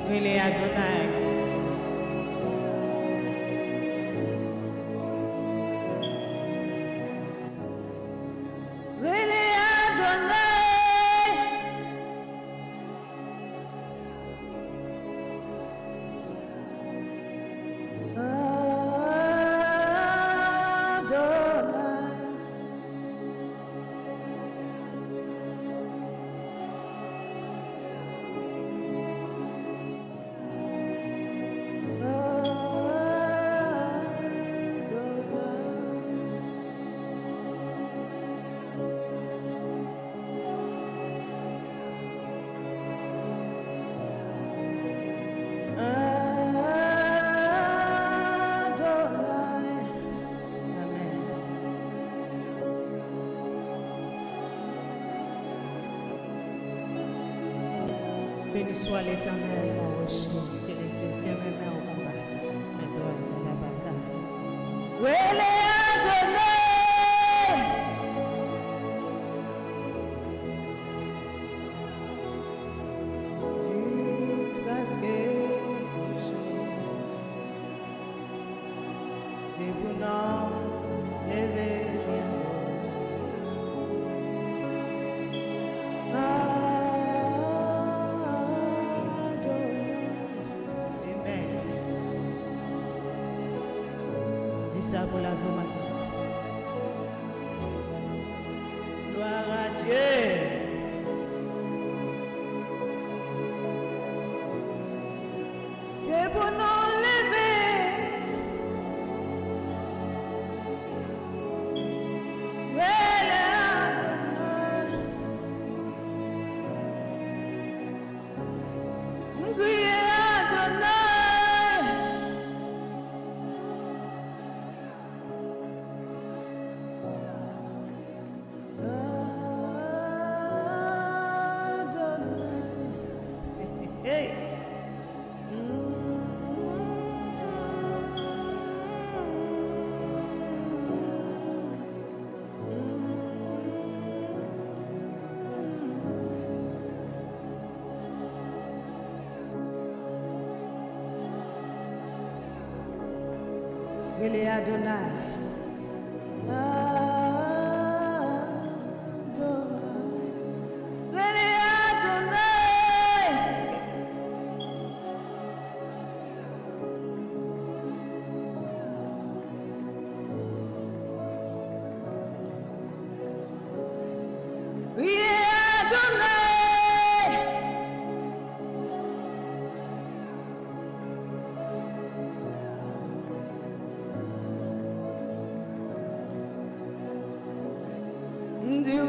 Really Adonai. Really Adonai. Adonai. Béni soit l'Éternel, mon rocher, qu'il existe même au combat, mais toi c'est la bataille. Wele Adonai, jusqu'à ce que c'est pour nous lever bien. Ça pour la vie matin. Gloire à Dieu. C'est pour nous lever. Really Adonai.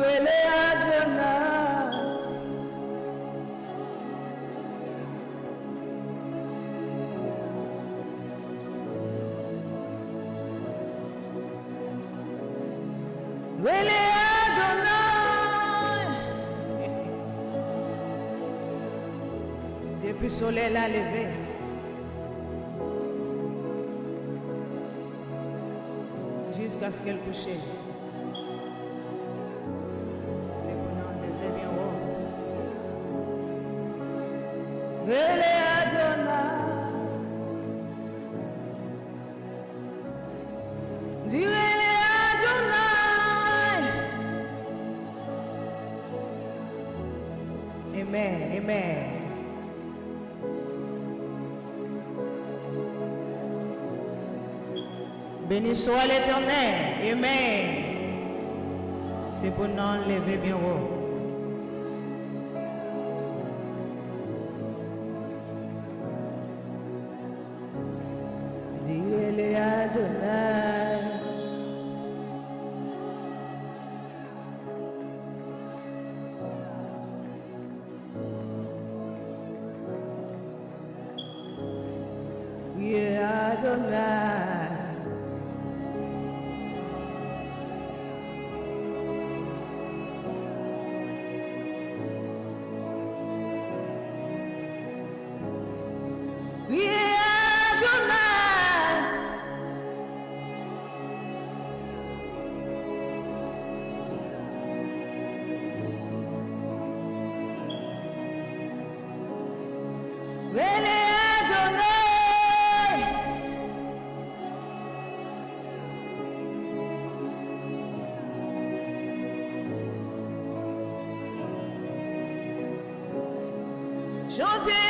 Wele Adonai. Wele Adonai. Depuis le soleil l'a levé, jusqu'à ce qu'elle couche. Wele Adonai, dis Wele Adonai. Amen, amen. Béni soit l'Éternel, amen. C'est pour nous lever bien haut. Wele Adonai. Wele Adonai. Wele Adonai. Shonte